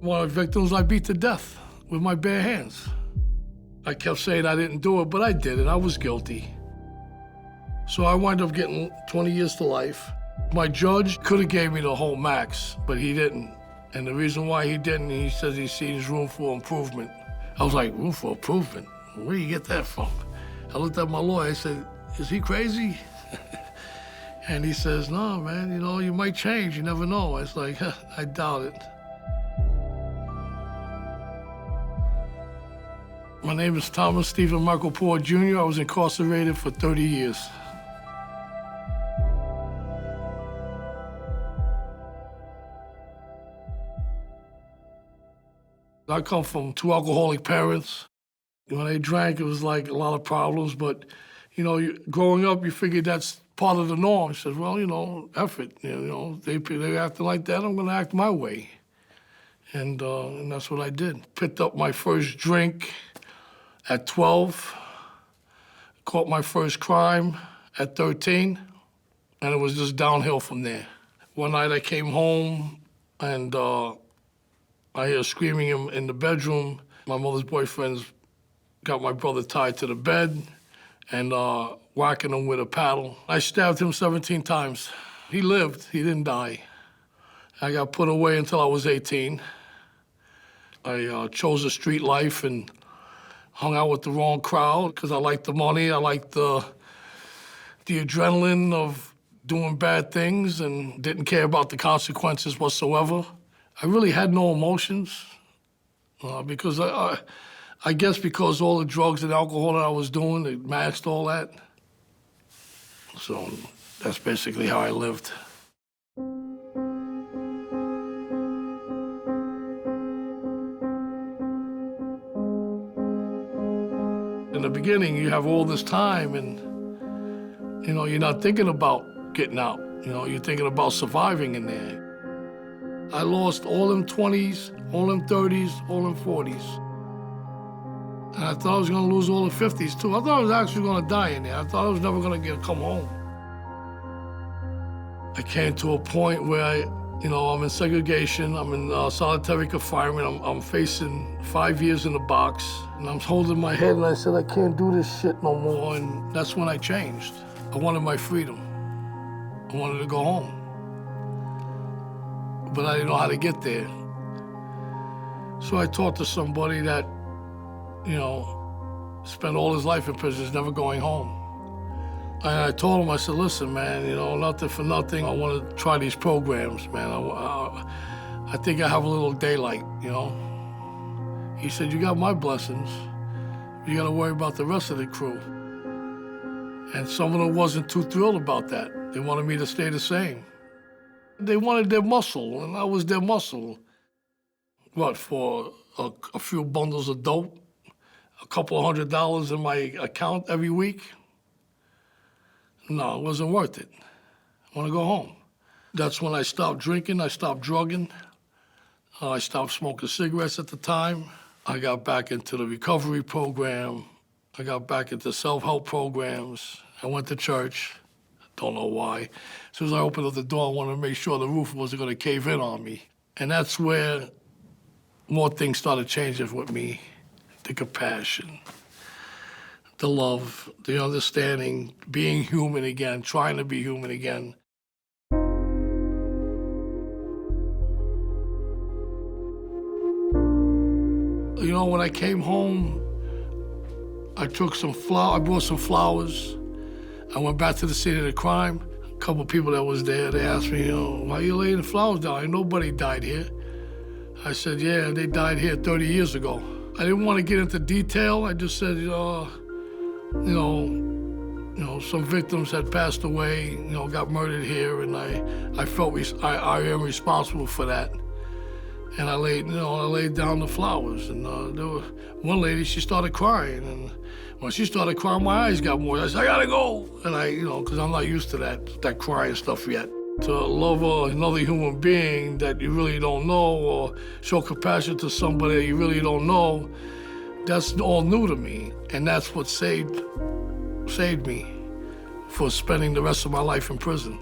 One of the victims I beat to death with my bare hands. I kept saying I didn't do it, but I did it. I was guilty. So I wound up getting 20 years to life. My judge could have gave me the whole max, but he didn't. And the reason why he didn't, he says he sees room for improvement. I was like, room for improvement? Where do you get that from? I looked at my lawyer, I said, is he crazy? And he says, no, man, you know, you might change, you never know. I was like, I doubt it. My name is Thomas Stephen Michael Porr, Jr. I was incarcerated for 30 years. I come from two alcoholic parents. When they drank, it was like a lot of problems, but, you know, growing up, you figured that's part of the norm. He says, well, you know, F it. You know, they acting like that, I'm gonna act my way. And that's what I did. Picked up my first drink at 12, caught my first crime at 13, and it was just downhill from there. One night I came home and I hear screaming in the bedroom. My mother's boyfriend's got my brother tied to the bed and whacking him with a paddle. I stabbed him 17 times. He lived, he didn't die. I got put away until I was 18. I chose a street life and hung out with the wrong crowd because I liked the money, I liked the adrenaline of doing bad things and didn't care about the consequences whatsoever. I really had no emotions because I guess because all the drugs and alcohol that I was doing, it masked all that. So that's basically how I lived. In the beginning, you have all this time and, you know, you're not thinking about getting out. You know, you're thinking about surviving in there. I lost all them 20s, all them 30s, all them 40s. And I thought I was gonna lose all the 50s too. I thought I was actually gonna die in there. I thought I was never gonna come home. I came to a point where I'm in segregation, I'm in solitary confinement, I'm facing 5 years in the box, and I'm holding my head and I said, I can't do this shit no more, and that's when I changed. I wanted my freedom. I wanted to go home. But I didn't know how to get there. So I talked to somebody that, spent all his life in prison, is never going home. And I told him, I said, listen, man, nothing for nothing. I want to try these programs, man. I think I have a little daylight, He said, you got my blessings. You got to worry about the rest of the crew. And some of them wasn't too thrilled about that. They wanted me to stay the same. They wanted their muscle, and I was their muscle. What, for a few bundles of dope, a couple of $100 in my account every week? No, it wasn't worth it. I want to go home. That's when I stopped drinking, I stopped drugging. I stopped smoking cigarettes at the time. I got back into the recovery program. I got back into self-help programs. I went to church. Don't know why. As soon as I opened up the door, I wanted to make sure the roof wasn't going to cave in on me. And that's where more things started changing with me. The compassion, the love, the understanding, being human again, trying to be human again. When I came home, I brought some flowers. I went back to the scene of the crime. A couple of people that was there, they asked me, why you laying the flowers down? Ain't nobody died here. I said, yeah, they died here 30 years ago. I didn't want to get into detail. I just said, some victims had passed away, got murdered here, and I felt I am responsible for that. And I laid down the flowers, and there was one lady, she started crying, and when she started crying, my eyes got moist. I said, I gotta go, and because I'm not used to that crying stuff yet. To love another human being that you really don't know, or show compassion to somebody that you really don't know, that's all new to me, and that's what saved me for spending the rest of my life in prison.